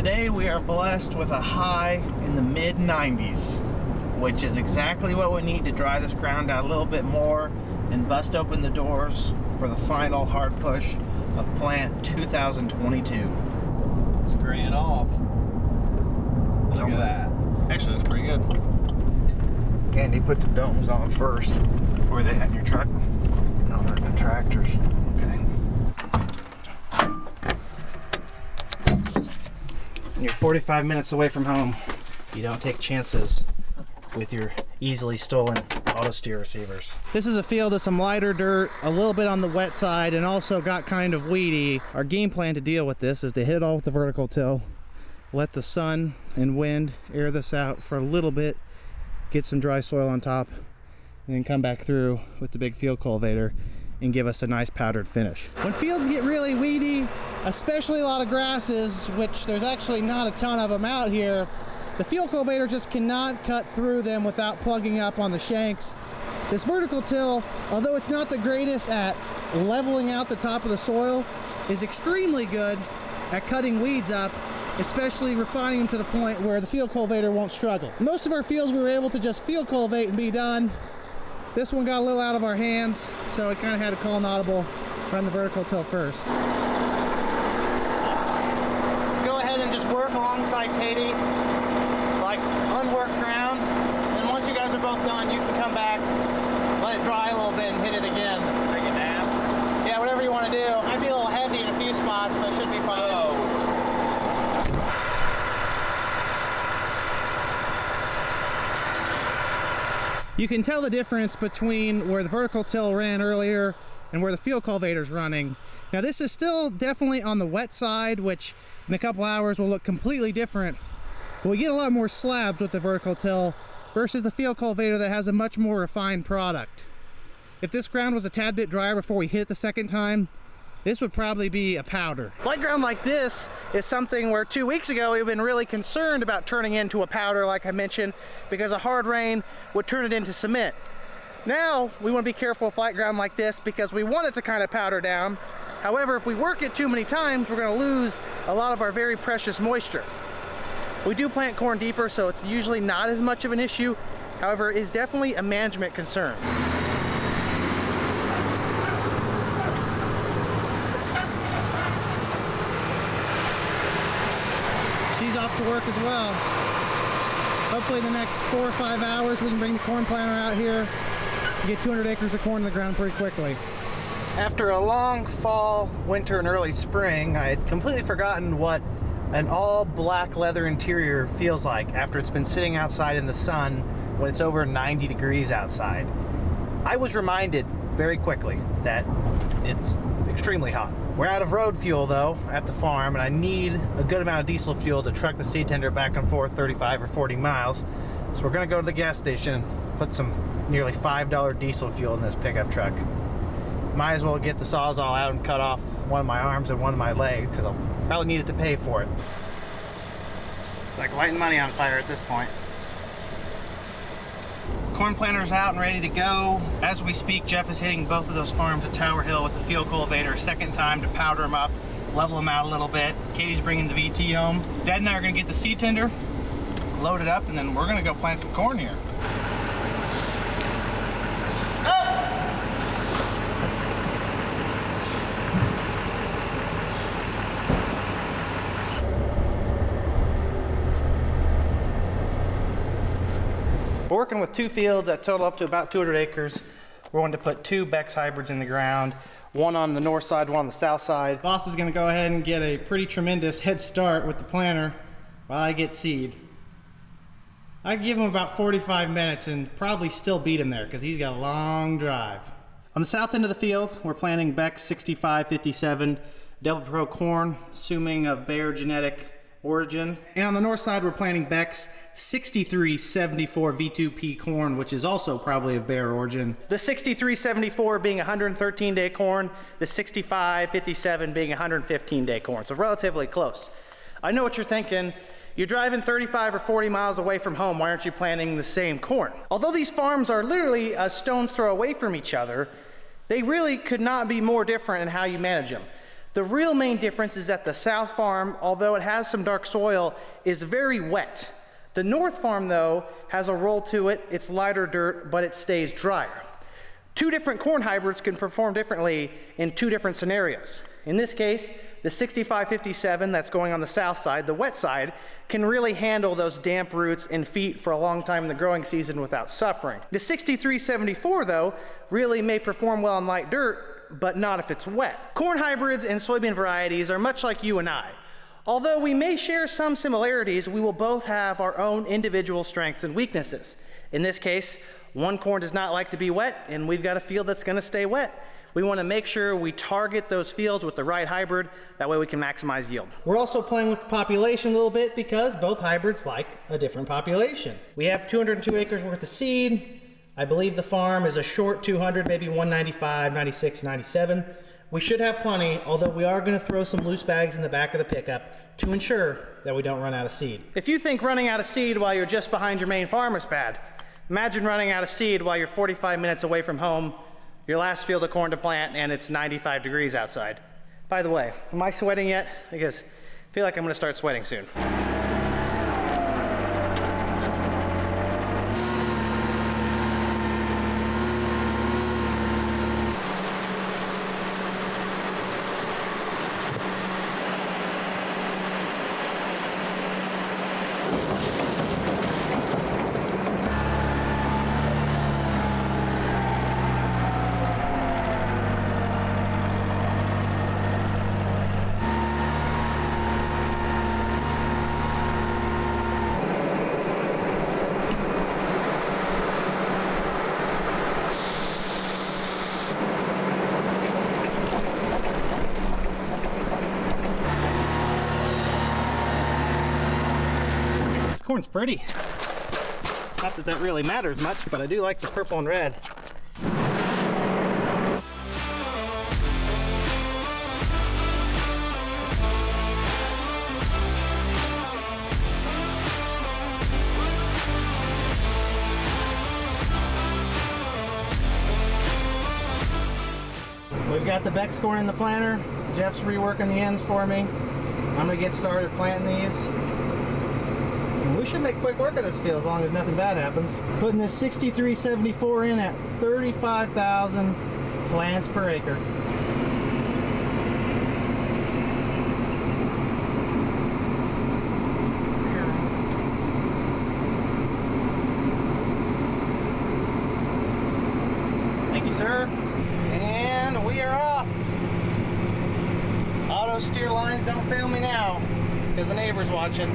Today we are blessed with a high in the mid-90s, which is exactly what we need to dry this ground out a little bit more and bust open the doors for the final hard push of plant 2022. It's graying off. Look at that. Actually, that's pretty good. Andy put the domes on first. Where are they at in your truck? No, they're in the tractors. Okay. You're 45 minutes away from home. You don't take chances with your easily stolen auto steer receivers. This is a field of some lighter dirt, a little bit on the wet side, and also got kind of weedy. Our game plan to deal with this is to hit it all with the vertical till, let the sun and wind air this out for a little bit, get some dry soil on top, and then come back through with the big field cultivator and give us a nice powdered finish. When fields get really weedy, especially a lot of grasses, which there's actually not a ton of them out here, the field cultivator just cannot cut through them without plugging up on the shanks. This vertical till, although it's not the greatest at leveling out the top of the soil, is extremely good at cutting weeds up, especially refining them to the point where the field cultivator won't struggle. Most of our fields we were able to just field cultivate and be done. This one got a little out of our hands, so it kind of had to call an audible, run the vertical till first. Go ahead and just work alongside Katie, like unworked ground. And once you guys are both done, you can come back, let it dry a little bit and hit it again. Take a nap? Yeah, whatever you want to do. Might be a little heavy in a few spots, but it should be fine. You can tell the difference between where the vertical till ran earlier and where the field cultivator's running. Now this is still definitely on the wet side, which in a couple hours will look completely different. But we get a lot more slabs with the vertical till versus the field cultivator that has a much more refined product. If this ground was a tad bit drier before we hit it the second time, this would probably be a powder. Light ground like this is something where 2 weeks ago we've been really concerned about turning into a powder, like I mentioned, because a hard rain would turn it into cement. Now we want to be careful with light ground like this because we want it to kind of powder down. However, if we work it too many times, we're going to lose a lot of our very precious moisture. We do plant corn deeper, so it's usually not as much of an issue. However, it is definitely a management concern. She's off to work as well. Hopefully in the next 4 or 5 hours we can bring the corn planter out here and get 200 acres of corn in the ground pretty quickly. After a long fall, winter, and early spring, I had completely forgotten what an all black leather interior feels like after it's been sitting outside in the sun when it's over 90 degrees outside. I was reminded very quickly that it's extremely hot. We're out of road fuel though at the farm, and I need a good amount of diesel fuel to truck the seed tender back and forth 35 or 40 miles. So we're gonna go to the gas station and put some nearly $5 diesel fuel in this pickup truck. Might as well get the Sawzall out and cut off one of my arms and one of my legs because I'll probably need it to pay for it. It's like lighting money on fire at this point. Corn planter's out and ready to go. As we speak, Jeff is hitting both of those farms at Tower Hill with the field cultivator a second time to powder them up, level them out a little bit. Katie's bringing the VT home. Dad and I are gonna get the seed tender, load it up, and then we're gonna go plant some corn here. We're working with 2 fields that total up to about 200 acres. We're going to put 2 Bex hybrids in the ground, one on the north side, one on the south side. Boss is going to go ahead and get a pretty tremendous head start with the planter while I get seed. I give him about 45 minutes and probably still beat him there because he's got a long drive. On the south end of the field, we're planting Bex 6557 Double Pro corn, assuming of Bayer genetic origin. And on the north side, we're planting Bex 6374 V2P corn, which is also probably of Bayer origin. The 6374 being 113-day corn, the 6557 being 115-day corn, so relatively close. I know what you're thinking. You're driving 35 or 40 miles away from home, why aren't you planting the same corn? Although these farms are literally a stone's throw away from each other, they really could not be more different in how you manage them. The real main difference is that the south farm, although it has some dark soil, is very wet. The north farm, though, has a roll to it. It's lighter dirt, but it stays drier. Two different corn hybrids can perform differently in two different scenarios. In this case, the 6557 that's going on the south side, the wet side, can really handle those damp roots and feet for a long time in the growing season without suffering. The 6374, though, really may perform well in light dirt, but not if it's wet. Corn hybrids and soybean varieties are much like you and I. Although we may share some similarities, we will both have our own individual strengths and weaknesses. In this case, one corn does not like to be wet, and we've got a field that's going to stay wet. We want to make sure we target those fields with the right hybrid. That way we can maximize yield. We're also playing with the population a little bit because both hybrids like a different population. We have 202 acres worth of seed. I believe the farm is a short 200, maybe 195, 96, 97. We should have plenty, although we are going to throw some loose bags in the back of the pickup to ensure that we don't run out of seed. If you think running out of seed while you're just behind your main farm is bad, imagine running out of seed while you're 45 minutes away from home, your last field of corn to plant, and it's 95 degrees outside. By the way, am I sweating yet? Because I feel like I'm going to start sweating soon. Corn's pretty. Not that that really matters much, but I do like the purple and red. We've got the Beck's corn in the planter. Jeff's reworking the ends for me. I'm gonna get started planting these. We should make quick work of this field as long as nothing bad happens. Putting this 6374 in at 35,000 plants per acre. Thank you, sir. And we are off. Auto steer lines don't fail me now because the neighbor's watching.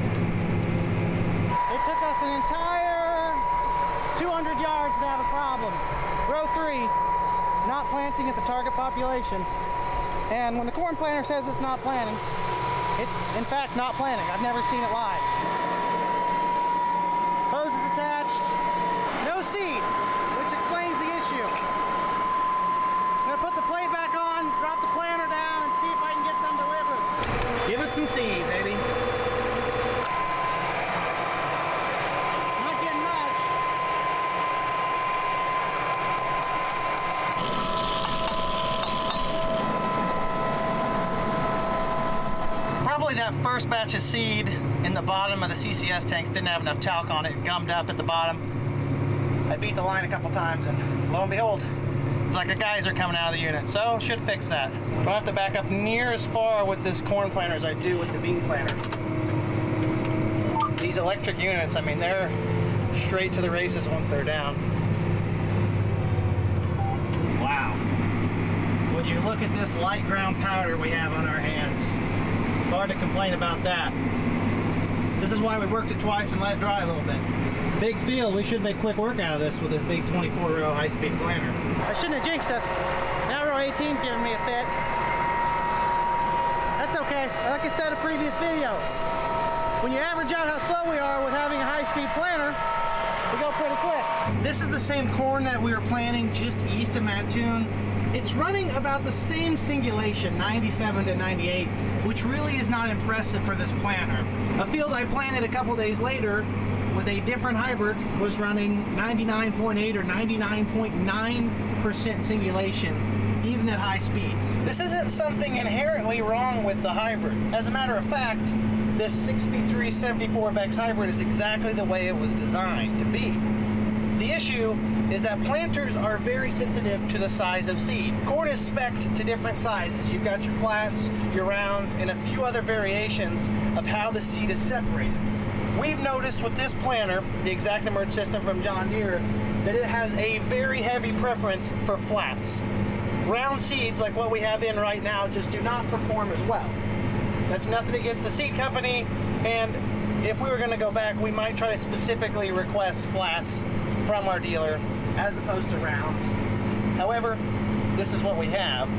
It took us an entire 200 yards to have a problem. Row 3, not planting at the target population. And when the corn planter says it's not planting, it's in fact not planting. I've never seen it live. Hose is attached. No seed, which explains the issue. I'm gonna put the plate back on, drop the planter down, and see if I can get some delivered. Give us some seed, baby. That first batch of seed in the bottom of the CCS tanks didn't have enough talc on it, gummed up at the bottom. I beat the line a couple times and lo and behold, it's like a geyser coming out of the unit, so should fix that. Don't have to back up near as far with this corn planter as I do with the bean planter. These electric units, I mean, they're straight to the races once they're down. Wow. Would you look at this light ground powder we have on our hands? Hard to complain about that. This is why we worked it twice and let it dry a little bit. Big field, we should make quick work out of this with this big 24-row high-speed planter. I shouldn't have jinxed us. Now row 18's giving me a fit. That's okay. Like I said in a previous video, when you average out how slow we are with having a high-speed planter, we go pretty quick. This is the same corn that we were planting just east of Mattoon. It's running about the same singulation, 97 to 98, which really is not impressive for this planter. A field I planted a couple days later with a different hybrid was running 99.8 or 99.9% singulation, even even at high speeds. This isn't something inherently wrong with the hybrid. As a matter of fact, this 6374X hybrid is exactly the way it was designed to be. The issue is that planters are very sensitive to the size of seed. Corn is spec'd to different sizes. You've got your flats, your rounds, and a few other variations of how the seed is separated. We've noticed with this planter, the ExactEmerge system from John Deere, that it has a very heavy preference for flats. Round seeds like what we have in right now just do not perform as well. That's nothing against the seed company, and if we were going to go back, we might try to specifically request flats from our dealer as opposed to rounds. However, this is what we have.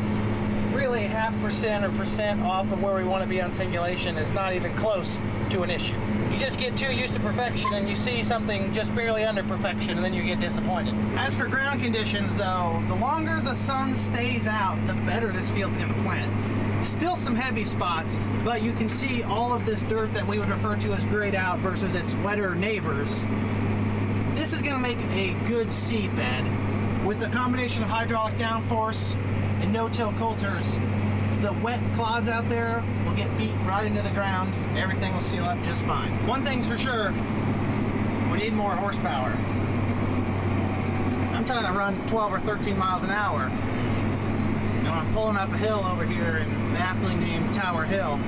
Really, 0.5% or percent off of where we want to be on singulation is not even close to an issue. You just get too used to perfection and you see something just barely under perfection and then you get disappointed. As for ground conditions though, the longer the sun stays out, the better this field's going to plant. Still some heavy spots, but you can see all of this dirt that we would refer to as grayed out versus its wetter neighbors. This is going to make a good seed bed. With a combination of hydraulic downforce and no-till coulters, the wet clods out there will get beat right into the ground. Everything will seal up just fine. One thing's for sure, we need more horsepower. I'm trying to run 12 or 13 miles an hour. And when I'm pulling up a hill over here in the aptly named Tower Hill,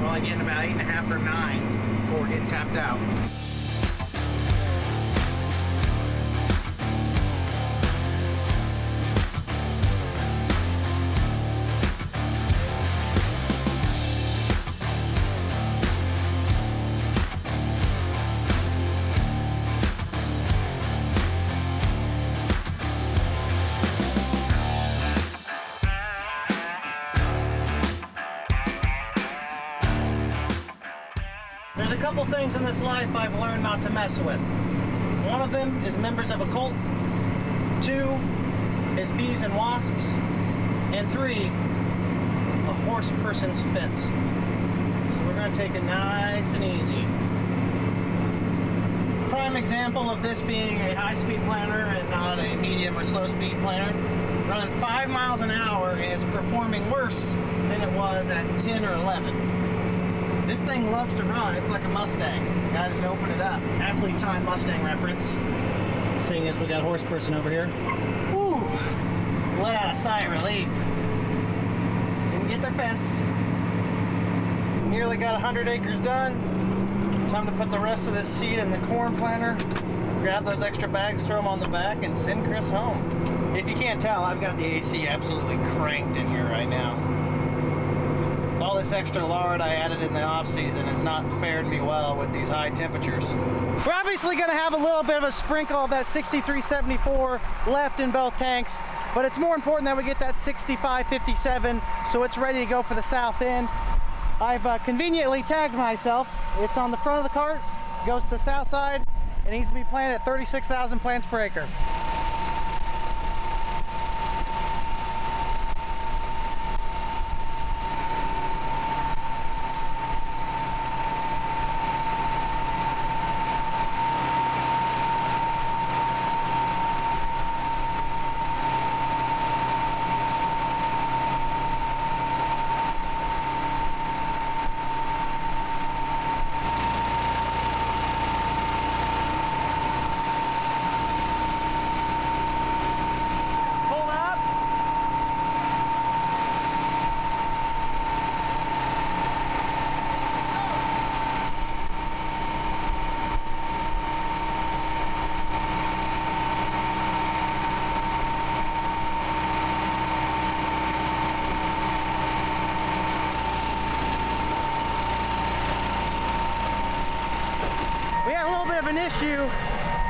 we're only getting about 8.5 or 9 before we're getting tapped out. There's a couple things in this life I've learned not to mess with. One of them is members of a cult. 2 is bees and wasps. And 3, a horse person's fence. So we're going to take it nice and easy. Prime example of this being a high-speed planter and not a medium or slow-speed planter. Running 5 miles an hour and it's performing worse than it was at 10 or 11. This thing loves to run. It's like a Mustang. Gotta just open it up. Aptly timed Mustang reference. Seeing as we got a horse person over here. Woo! Let out a sigh of relief. Didn't get their fence. Nearly got 100 acres done. Time to put the rest of this seed in the corn planter. Grab those extra bags, throw them on the back, and send Chris home. If you can't tell, I've got the AC absolutely cranked in here right now. All this extra lard I added in the off season has not fared me well with these high temperatures. We're obviously going to have a little bit of a sprinkle of that 6374 left in both tanks, but it's more important that we get that 6557 so it's ready to go for the south end. I've conveniently tagged myself. It's on the front of the cart, goes to the south side, and needs to be planted at 36,000 plants per acre. An issue.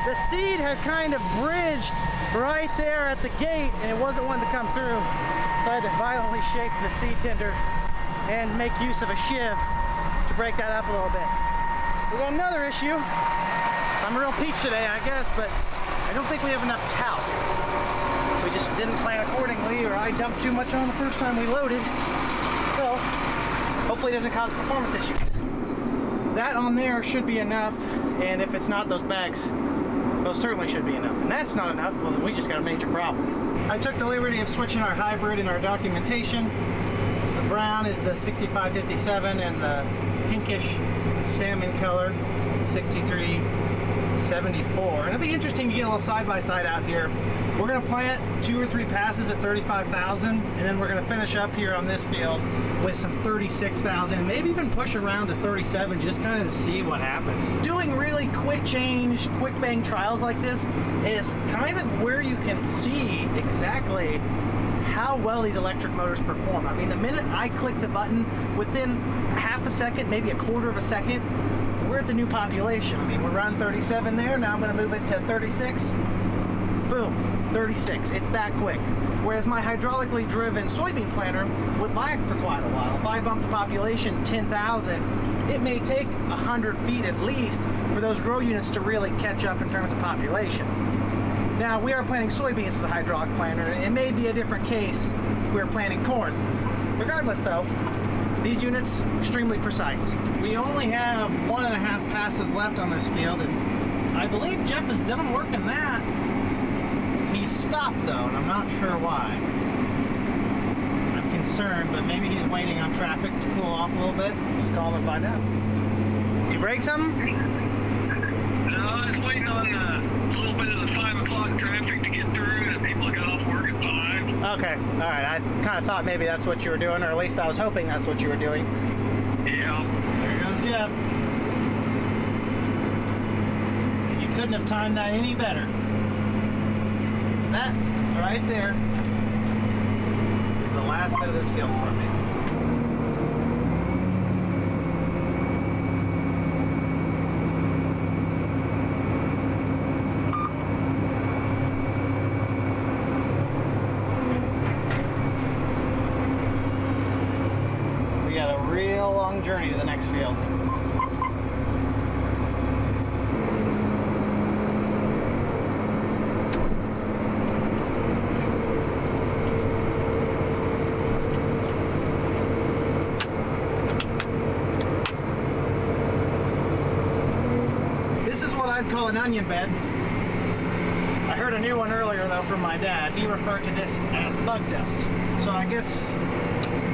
The seed had kind of bridged right there at the gate and it wasn't wanting to come through, so I had to violently shake the seed tender and make use of a shiv to break that up a little bit. We got another issue. I'm a real peach today, I guess, but I don't think we have enough talc. We just didn't plan accordingly, or I dumped too much on the first time we loaded, so hopefully it doesn't cause performance issues. That on there should be enough, and if it's not, those bags most certainly should be enough. And that's not enough, well then we just got a major problem. I took the liberty of switching our hybrid in our documentation. The brown is the 6557 and the pinkish salmon color 6374. And it'll be interesting to get a little side-by-side out here. We're gonna plant 2 or 3 passes at 35,000, and then we're gonna finish up here on this field with some 36,000, maybe even push around to 37, just kind of to see what happens. Doing really quick change, quick bang trials like this is kind of where you can see exactly how well these electric motors perform. I mean, the minute I click the button, within half a second, maybe a quarter of a second, we're at the new population. I mean, we're around 37 there, now I'm gonna move it to 36. Boom, 36, it's that quick. Whereas my hydraulically driven soybean planter would lag for quite a while. If I bump the population 10,000, it may take 100 feet at least for those grow units to really catch up in terms of population. Now, we are planting soybeans with a hydraulic planter, and it may be a different case if we were planting corn. Regardless though, these units, extremely precise. We only have 1.5 passes left on this field, and I believe Jeff is done working that. He stopped though, and I'm not sure why. I'm concerned, but maybe he's waiting on traffic to cool off a little bit. Just call him and find out. Did you break something? No, I was waiting on a little bit of the 5 o'clock traffic to get through, and people got off work at 5. Okay, all right. I kind of thought maybe that's what you were doing, or at least I was hoping that's what you were doing. Yeah. There goes Jeff. You couldn't have timed that any better. That right there is the last bit of this field for me. We got a real long journey to the next field. I'd call an onion bed. I heard a new one earlier though from my dad. He referred to this as bug dust. So I guess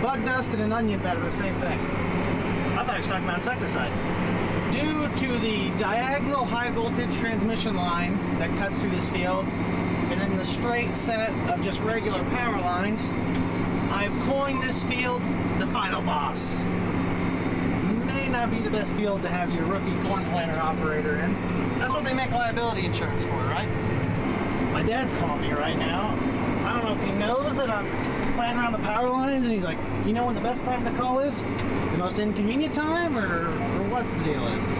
bug dust and an onion bed are the same thing. I thought he was talking about insecticide. Due to the diagonal high voltage transmission line that cuts through this field, and then the straight set of just regular power lines, I've coined this field the final boss. May not be the best field to have your rookie corn planter operator in. That's what they make liability insurance for, right? My dad's calling me right now. I don't know if he knows that I'm planting around the power lines, and he's like, you know when the best time to call is? The most inconvenient time, or what the deal is?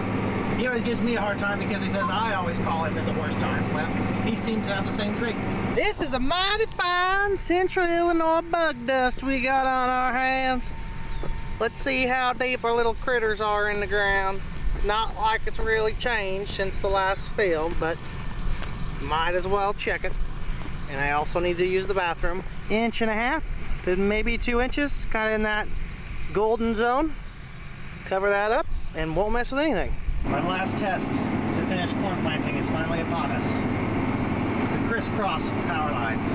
He always gives me a hard time because he says I always call him at the worst time. Well, he seems to have the same trait. This is a mighty fine Central Illinois bug dust we got on our hands. Let's see how deep our little critters are in the ground. Not like it's really changed since the last field, but might as well check it. And I also need to use the bathroom. 1.5 to maybe 2 inches, kind of in that golden zone. Cover that up and won't mess with anything. My last test to finish corn planting is finally upon us. The crisscross power lines.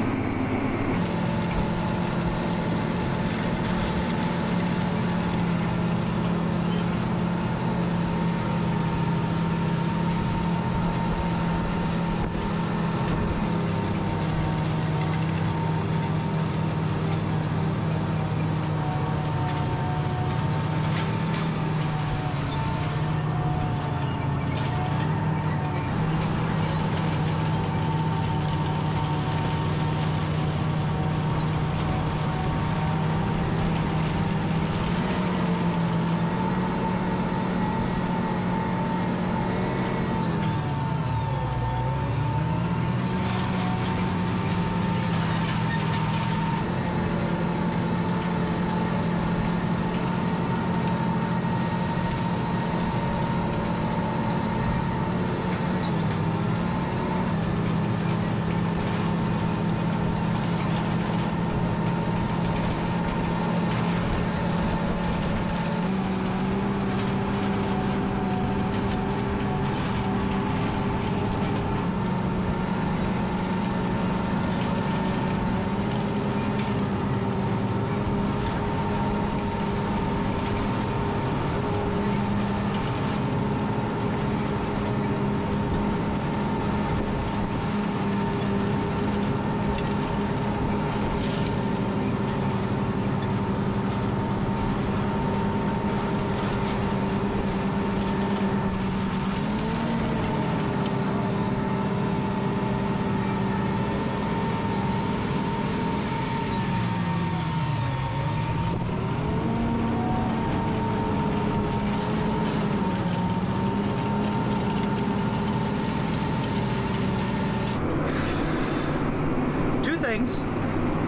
things.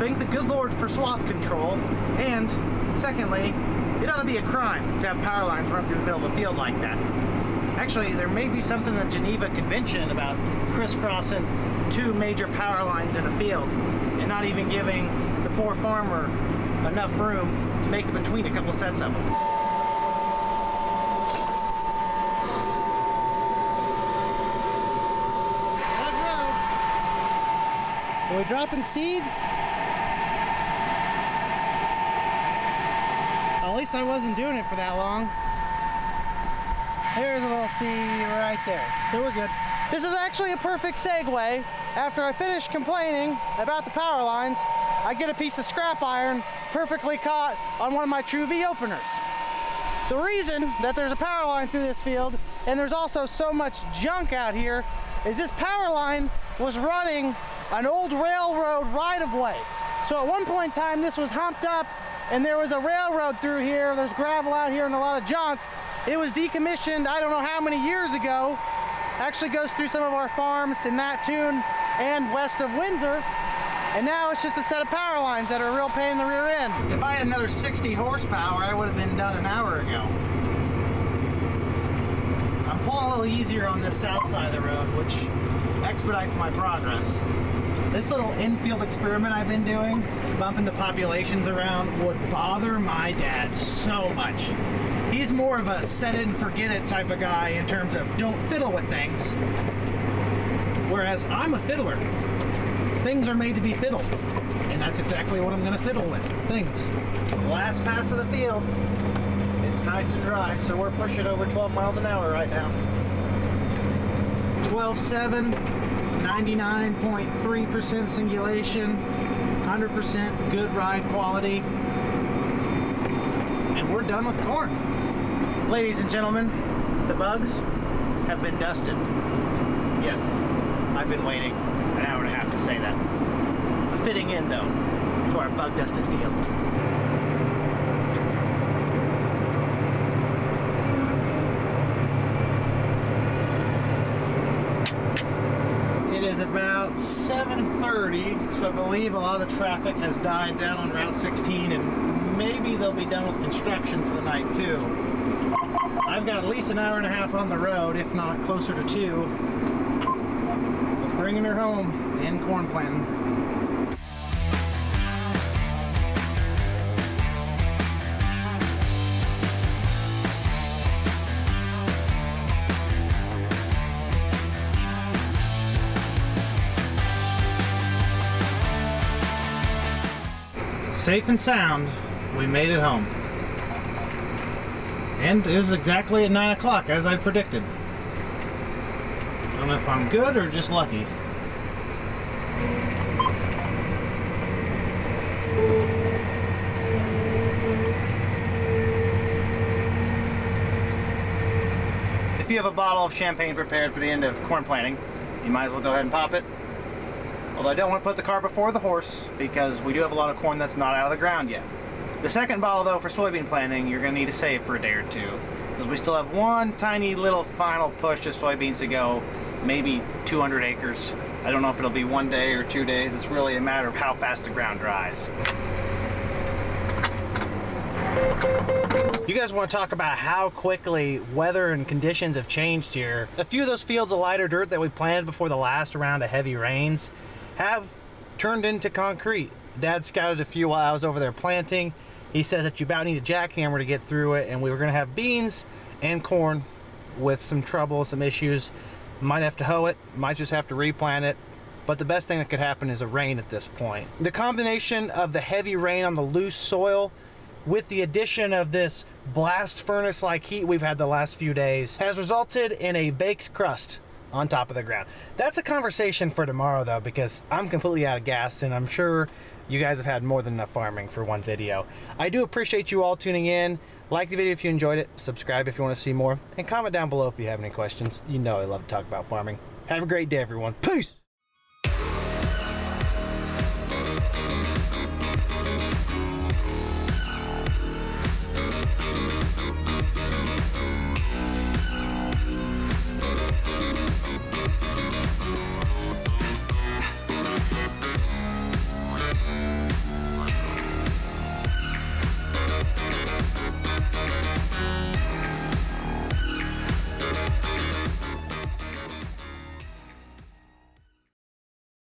Thank the good Lord for swath control, and secondly, it ought to be a crime to have power lines run through the middle of a field like that. Actually, there may be something in the Geneva Convention about crisscrossing 2 major power lines in a field and not even giving the poor farmer enough room to make it between a couple sets of them. Are we dropping seeds? At least I wasn't doing it for that long. There's a little seed right there. So we're good. This is actually a perfect segue. After I finish complaining about the power lines, I get a piece of scrap iron perfectly caught on one of my True V openers. The reason that there's a power line through this field, and there's also so much junk out here, is this power line was running an old railroad right-of-way. So at one point in time, this was humped up, and there was a railroad through here. There's gravel out here and a lot of junk. It was decommissioned, I don't know how many years ago. Actually goes through some of our farms in that tune and west of Windsor. And now it's just a set of power lines that are a real pain in the rear end. If I had another 60 horsepower, I would have been done an hour ago. I'm pulling a little easier on this south side of the road, which expedites my progress. This little infield experiment I've been doing, bumping the populations around, would bother my dad so much. He's more of a set it and forget it type of guy in terms of don't fiddle with things. Whereas I'm a fiddler. Things are made to be fiddled. And that's exactly what I'm going to fiddle with. Things. Last pass of the field. It's nice and dry, so we're pushing over 12 miles an hour right now. 12.7, 99.3% singulation, 100% good ride quality. And we're done with corn. Ladies and gentlemen, the bugs have been dusted. Yes, I've been waiting an hour and a half to say that. Fitting in, though, to our bug-dusted field. It is about 7:30, so I believe a lot of the traffic has died down on Route 16, and maybe they'll be done with construction for the night, too. I've got at least an hour and a half on the road, if not closer to 2. Bringing her home and corn planting. Safe and sound, we made it home. And it was exactly at 9 o'clock as I predicted. I don't know if I'm good or just lucky. If you have a bottle of champagne prepared for the end of corn planting, you might as well go ahead and pop it. Although I don't want to put the cart before the horse, because we do have a lot of corn that's not out of the ground yet. The second bottle, though, for soybean planting, you're going to need to save for a day or two, because we still have one tiny little final push of soybeans to go, maybe 200 acres. I don't know if it'll be 1 day or 2 days. It's really a matter of how fast the ground dries. You guys want to talk about how quickly weather and conditions have changed here. A few of those fields of lighter dirt that we planted before the last round of heavy rains have turned into concrete. Dad scouted a few while I was over there planting. He says that you about need a jackhammer to get through it, and we were going to have beans and corn with some trouble, some issues. Might have to hoe it, might just have to replant it, but the best thing that could happen is a rain at this point. The combination of the heavy rain on the loose soil with the addition of this blast furnace-like heat we've had the last few days has resulted in a baked crust on top of the ground. That's a conversation for tomorrow, though, because I'm completely out of gas, and I'm sure you guys have had more than enough farming for one video. I do appreciate you all tuning in. Like the video if you enjoyed it, subscribe if you want to see more, and comment down below if you have any questions. You know I love to talk about farming. Have a great day, everyone. Peace!